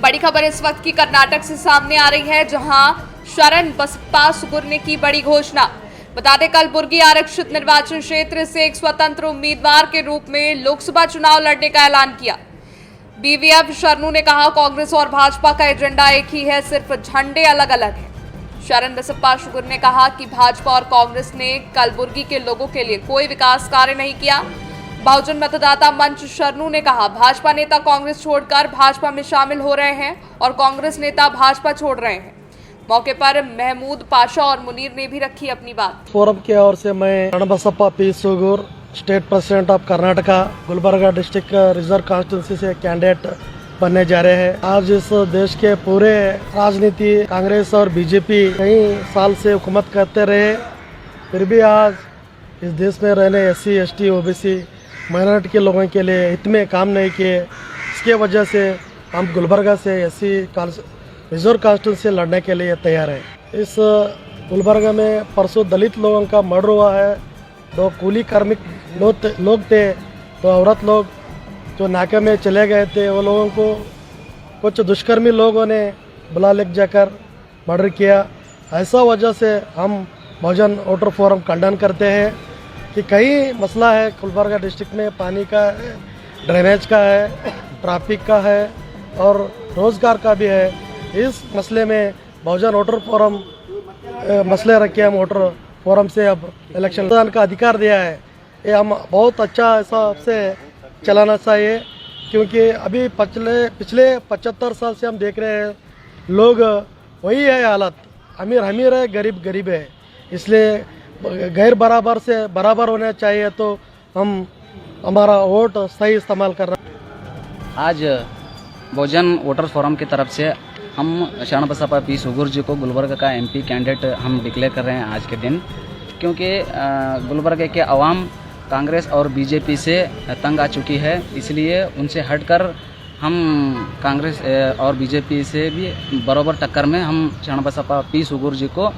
बड़ी खबर इस वक्त की कर्नाटक से सामने आ रही है, जहां शरण बसप्पा सुगुर ने की बड़ी घोषणा। बता दें, कलबुर्गी आरक्षित निर्वाचन क्षेत्र से एक स्वतंत्र उम्मीदवार के रूप में लोकसभा चुनाव लड़ने का ऐलान किया। बीवीएफ शरणू ने कहा, कांग्रेस और भाजपा का एजेंडा एक ही है, सिर्फ झंडे अलग अलग हैं। शरण बसप्पा सुगुर ने कहा कि भाजपा और कांग्रेस ने कलबुर्गी के लोगों के लिए कोई विकास कार्य नहीं किया। बहुजन मतदाता मंच शरणू ने कहा, भाजपा नेता कांग्रेस छोड़कर भाजपा में शामिल हो रहे हैं और कांग्रेस नेता भाजपा छोड़ रहे हैं। मौके पर महमूद पाशा और मुनीर ने भी रखी अपनी बात। फोरम की ओर से मैं Sharan Basappa P Sugur, state president of Karnataka, Gulbarga district reserve constituency से कैंडिडेट बनने जा रहे हैं। आज इस देश के पूरे राजनीति कांग्रेस और बीजेपी कई साल से हुकूमत करते रहे, फिर भी आज इस देश में रहने SC, ST, OBC माइनॉरिटी के लोगों के लिए हित में काम नहीं किए। इसके वजह से हम गुलबर्गा से SC रिजर्व कॉन्स्टिट्यूंसी से लड़ने के लिए तैयार है। इस गुलबर्गा में परसों दलित लोगों का मर्डर हुआ है। 2 कूली कार्मिक लोग थे, 2 औरत लोग जो नाके में चले गए थे, वो लोगों को कुछ दुष्कर्मी लोगों ने बुला ले जाकर मर्डर किया। ऐसा वजह से हम बहुजन वोटर फोरम खंडन करते हैं कि कई मसला है गुलबर्गा डिस्ट्रिक्ट में, पानी का है, ड्रेनेज का है, ट्रैफिक का है और रोज़गार का भी है। इस मसले में बहुजन वोटर फोरम मसले रखे, हम वोटर फोरम से अब इलेक्शन का अधिकार दिया है। ये हम बहुत अच्छा हिसाब से चलाना चाहिए, क्योंकि अभी पिछले 75 साल से हम देख रहे हैं, लोग वही है हालत, अमीर अमीर है, गरीब गरीब है। इसलिए गैर बराबर से बराबर होना चाहिए, तो हम हमारा वोट सही इस्तेमाल करना। आज बहुजन वोटर फोरम की तरफ से हम शरण बसप्पा पी सुगुर जी को गुलबर्गा का MP कैंडिडेट हम डिक्लेयर कर रहे हैं आज के दिन, क्योंकि गुलबर्गा के अवाम कांग्रेस और बीजेपी से तंग आ चुकी है। इसलिए उनसे हटकर हम कांग्रेस और बीजेपी से भी बराबर टक्कर में हम शरण बसप्पा पी सुगुर जी को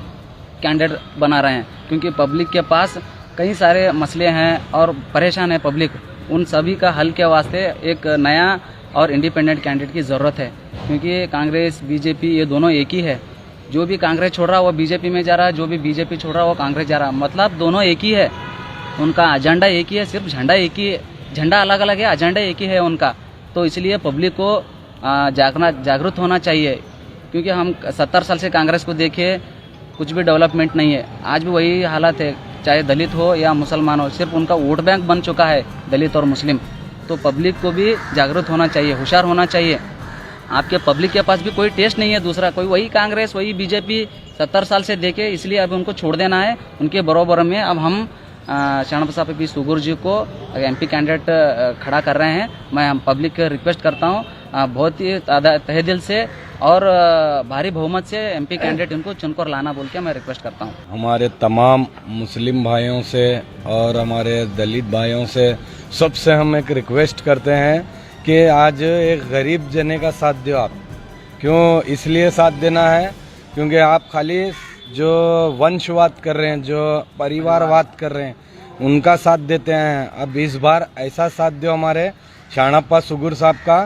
कैंडिडेट बना रहे हैं, क्योंकि पब्लिक के पास कई सारे मसले हैं और परेशान है पब्लिक। उन सभी का हल के वास्ते एक नया और इंडिपेंडेंट कैंडिडेट की ज़रूरत है, क्योंकि कांग्रेस बीजेपी ये दोनों एक ही है। जो भी कांग्रेस छोड़ रहा है वो बीजेपी में जा रहा है, जो भी बीजेपी छोड़ रहा है वो कांग्रेस जा रहा है। मतलब दोनों एक ही है, उनका एजेंडा एक ही है, सिर्फ झंडा एक ही है। झंडा अलग अलग है, एजेंडा एक ही है उनका। तो इसलिए पब्लिक को जागरूक होना चाहिए, क्योंकि हम 70 साल से कांग्रेस को देखे, कुछ भी डेवलपमेंट नहीं है। आज भी वही हालत है, चाहे दलित हो या मुसलमान हो, सिर्फ उनका वोट बैंक बन चुका है दलित और मुस्लिम। तो पब्लिक को भी जागरूक होना चाहिए, होशियार होना चाहिए। आपके पब्लिक के पास भी कोई टेस्ट नहीं है दूसरा, कोई वही कांग्रेस वही बीजेपी 70 साल से देखे, इसलिए अब उनको छोड़ देना है। उनके बराबर में अब हम शरण बसप्पा पी सुगुर जी को MP कैंडिडेट खड़ा कर रहे हैं। मैं हम पब्लिक को रिक्वेस्ट करता हूँ, बहुत ही तहे दिल से और भारी बहुमत से MP कैंडिडेट इनको चुनकर लाना बोल के मैं रिक्वेस्ट करता हूँ। हमारे तमाम मुस्लिम भाइयों से और हमारे दलित भाइयों से सबसे हम एक रिक्वेस्ट करते हैं कि आज एक गरीब जने का साथ दो आप। क्यों इसलिए साथ देना है? क्योंकि आप खाली जो वंशवाद कर रहे हैं, जो परिवारवाद कर रहे हैं, उनका साथ देते हैं। अब इस बार ऐसा साथ दो हमारे शरणप्पा सुगुर साहब का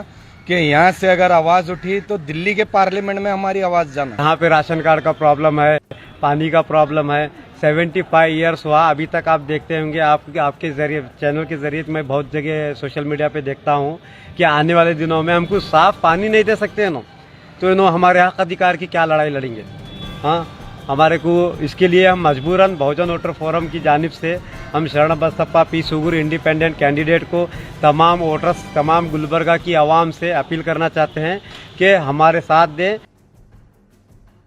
कि यहाँ से अगर आवाज़ उठी तो दिल्ली के पार्लियामेंट में हमारी आवाज़ जाना। यहाँ पे राशन कार्ड का प्रॉब्लम है, पानी का प्रॉब्लम है। 75 ईयर्स हुआ, अभी तक आप देखते होंगे, आपके जरिए चैनल के जरिए मैं बहुत जगह सोशल मीडिया पे देखता हूँ कि आने वाले दिनों में हमको साफ पानी नहीं दे सकते हैं ना, तो हमारे हक अधिकार की क्या लड़ाई लड़ेंगे? हाँ, हमारे को इसके लिए हम मजबूरन बहुजन वोटर फोरम की जानिब से हम शरण बसप्पा पी सुगुर इंडिपेंडेंट कैंडिडेट को तमाम वोटर्स, तमाम गुलबर्गा की आवाम से अपील करना चाहते हैं कि हमारे साथ दें।